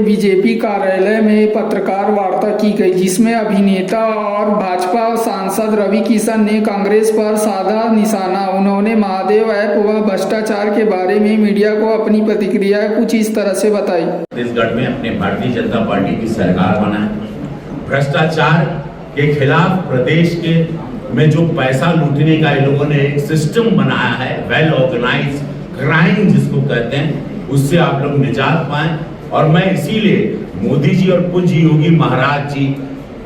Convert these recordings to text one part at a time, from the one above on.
BJP कार्यालय में पत्रकार वार्ता की गई, जिसमें अभिनेता और भाजपा सांसद रवि किशन ने कांग्रेस पर साधा निशाना। उन्होंने महादेव ऐप व भ्रष्टाचार के बारे में मीडिया को अपनी प्रतिक्रिया कुछ इस तरह से बताई। छत्तीसगढ़ में अपने भारतीय जनता पार्टी की सरकार बना है। भ्रष्टाचार के खिलाफ प्रदेश के में जो पैसा लूटने का इन लोगों ने एक सिस्टम बनाया है, वेल ऑर्गेनाइज क्राइम जिसको कहते हैं, उससे आप लोग निजात पाएं। और मैं इसीलिए मोदी जी और पूज्य योगी महाराज जी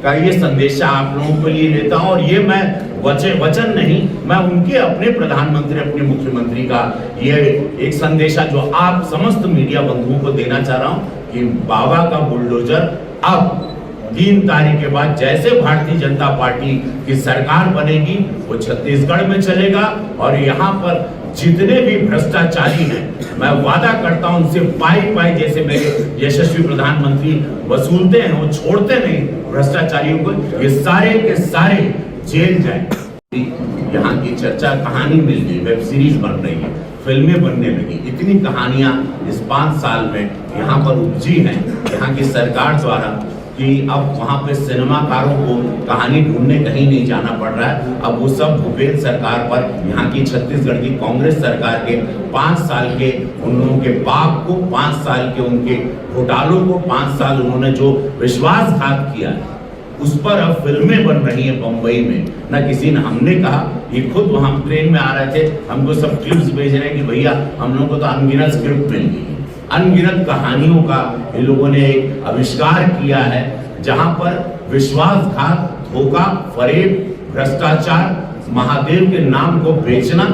का ये संदेशा आप लोगों के लिए लेता हूं। और ये मैं वचन नहीं, मैं उनके अपने प्रधानमंत्री, अपने मुख्यमंत्री का ये एक संदेशा जो आप समस्त मीडिया बंधुओं को देना चाह रहा हूं कि बाबा का बुलडोजर अब 3 तारीख के बाद जैसे भारतीय जनता पार्टी की सरकार बनेगी वो छत्तीसगढ़ में चलेगा। और यहाँ पर जितने भी भ्रष्टाचारी हैं, मैं वादा करता हूं उनसे पाई जैसे मेरे यशस्वी प्रधानमंत्री वसूलते हैं, वो छोड़ते नहीं भ्रष्टाचारियों को, ये सारे के सारे जेल जाए। यहाँ की चर्चा कहानी मिल गई, वेब सीरीज बन रही है, फिल्में बनने लगी। इतनी कहानियां इस 5 साल में यहाँ पर उपजी हैं यहाँ की सरकार द्वारा कि अब वहाँ पे सिनेमाकारों को कहानी ढूंढने कहीं नहीं जाना पड़ रहा है। अब वो सब भूपेंद्र सरकार पर, यहाँ की छत्तीसगढ़ की कांग्रेस सरकार के 5 साल के उन लोगों के बाप को, 5 साल के उनके घोटालों को, 5 साल उन्होंने जो विश्वासघात किया है, उस पर अब फिल्में बन रही हैं बम्बई में। ना किसी ने, हमने कहा, ये खुद वहाँ ट्रेन में आ रहे थे, हमको सब क्लिप्स भेज रहे हैं कि भैया हम लोगों को तो अनगिनत स्क्रिप्ट मिल गई, अनगिनत कहानियों का इन लोगों ने एक आविष्कार किया है, जहां पर विश्वासघात, धोखा, फरेब, भ्रष्टाचार, महादेव के नाम को बेचना,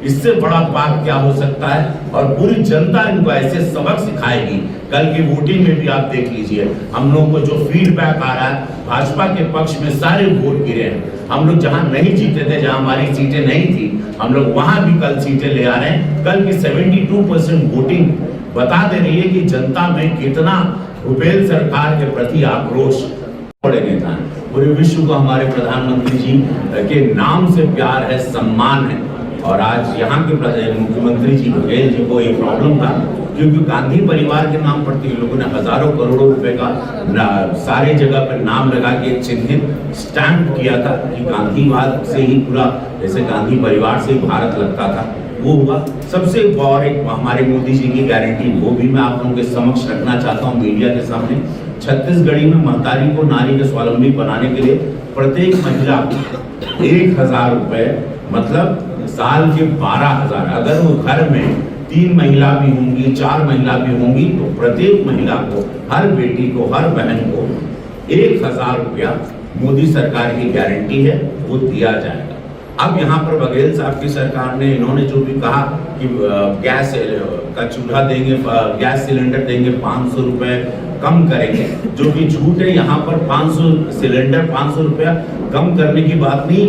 इससे बड़ा पाप क्या हो सकता है। और पूरी जनता इनको ऐसे सबक सिखाएगी। कल की वोटिंग में भी आप देख लीजिए, हम लोगों को जो फीडबैक आ रहा है, भाजपा के पक्ष में सारे वोट गिरे हैं। हम लोग जहां नहीं जीते थे, जहां हमारी सीटें नहीं थी, हम लोग वहां भी कल सीटें ले आ रहे हैं। कल की 72% वोटिंग बता दे रही है कि जनता में कितना भूपेंद्र सरकार के प्रति आक्रोश। बड़े नेता हैं, पूरे विश्व को हमारे प्रधानमंत्री जी के नाम से प्यार है, सम्मान है। और आज यहाँ के मुख्यमंत्री जी बघेल जी को एक प्रॉब्लम था, क्योंकि गांधी परिवार के नाम पर इन लोगों ने हजारों करोड़ों रुपए का सारे जगह पर नाम लगा के एक चिन्हित स्टैंप किया था कि गांधीवाद से ही पूरा, जैसे गांधी परिवार से ही भारत लगता था, वो हुआ। सबसे और एक हमारे मोदी जी की गारंटी, वो भी मैं आप लोगों के समक्ष रखना चाहता हूँ मीडिया के सामने। छत्तीसगढ़ी में महतारी को, नारी को स्वावलंबी बनाने के लिए प्रत्येक महिला 1000 रुपए, मतलब साल के 12,000। अगर वो घर में 3 महिला भी होंगी, 4 महिला भी होंगी, तो प्रत्येक महिला को, हर बेटी को, हर बहन को 1000 रुपया मोदी सरकार की गारंटी है, वो दिया जाएगा। अब यहाँ पर बघेल साहब की सरकार ने, इन्होंने जो भी कहा कि गैस का चूल्हा देंगे, गैस सिलेंडर देंगे, 500 रुपए कम करेंगे, जो कि झूठ है। यहाँ पर 500 सिलेंडर, 500 रुपया कम करने की बात नहीं,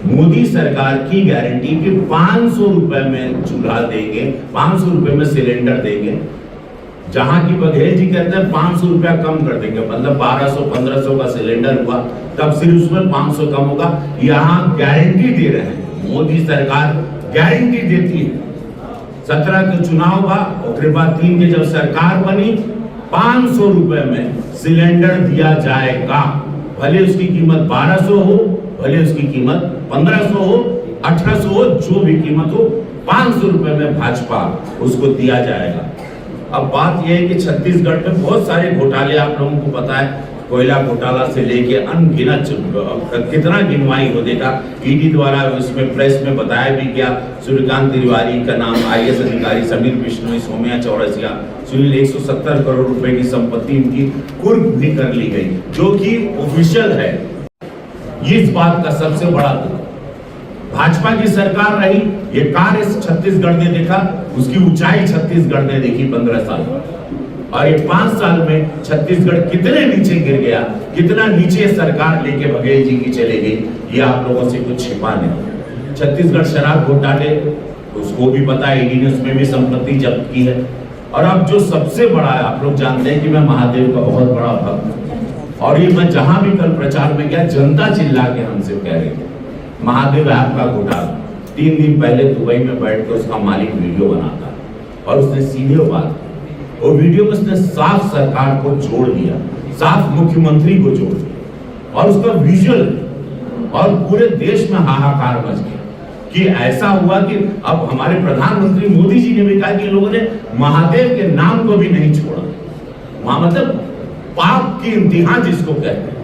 मोदी सरकार की गारंटी कि 500 रुपए में चूल्हा देंगे, 500 रुपए में सिलेंडर देंगे। जहां की बघेल जी कहते हैं 500 रुपया कम कर देंगे, मतलब 1200-1500 का सिलेंडर हुआ, तब सिर्फ उसमें 500 कम होगा। यहाँ गारंटी दे रहे हैं, मोदी सरकार गारंटी देती है। 17 के चुनाव हुआ, उसके बाद 3 के जब सरकार बनी, 500 रुपए में सिलेंडर दिया जाएगा। भले उसकी कीमत 1200 हो, भले उसकी कीमत 1500 हो, 1800 हो, जो भी कीमत हो, 500 रुपए में भाजपा उसको दिया जाएगा। अब बात यह है कि छत्तीसगढ़ में बहुत सारे घोटाले आप लोगों को पता है, कोयला घोटाला से लेके अनगिनत, कितना गिनवाई हो देगा। ईडी द्वारा उसमें प्रेस में बताया भी गया, सूर्यकांत तिवारी का नाम, IAS अधिकारी समीर बिश्नोई, सौम्या चौरसिया, सुनील 170 करोड़ रुपए की संपत्ति उनकी कुर्क भी कर ली गई, जो कि ऑफिशियल है। इस बात का सबसे बड़ा भाजपा की सरकार रही, ये कार्य छत्तीसगढ़ ने देखा, उसकी ऊंचाई छत्तीसगढ़ ने देखी 15 साल। और ये 5 साल में छत्तीसगढ़ कितने नीचे गिर गया, कितना नीचे सरकार लेके बघेल जी की चले गई, ये आप लोगों से कुछ छिपा नहीं। छत्तीसगढ़ शराब घोटाले, उसको भी पता है, ईडी ने उसमें भी संपत्ति जब्त की है। और अब जो सबसे बड़ा है, आप लोग जानते हैं कि मैं महादेव का बहुत बड़ा भक्त हूं, और ये मैं जहां भी कल प्रचार में गया, जनता चिल्ला के हमसे कह रही थी, महादेव ऐप का घोटाला। 3 दिन पहले दुबई में बैठ कर उसका मालिक वीडियो बनाता, और उसने सीधे बात वो वीडियो में उसने साफ सरकार को जोड़ दिया, साफ मुख्यमंत्री को जोड़ दिया और उसका विजुअल, और पूरे देश में हाहाकार मच गया कि ऐसा हुआ कि अब हमारे प्रधानमंत्री मोदी जी ने भी कहा कि लोगों ने महादेव के नाम को भी नहीं छोड़ा। वहां मतलब पाप की इंतहा जिसको कहते हैं,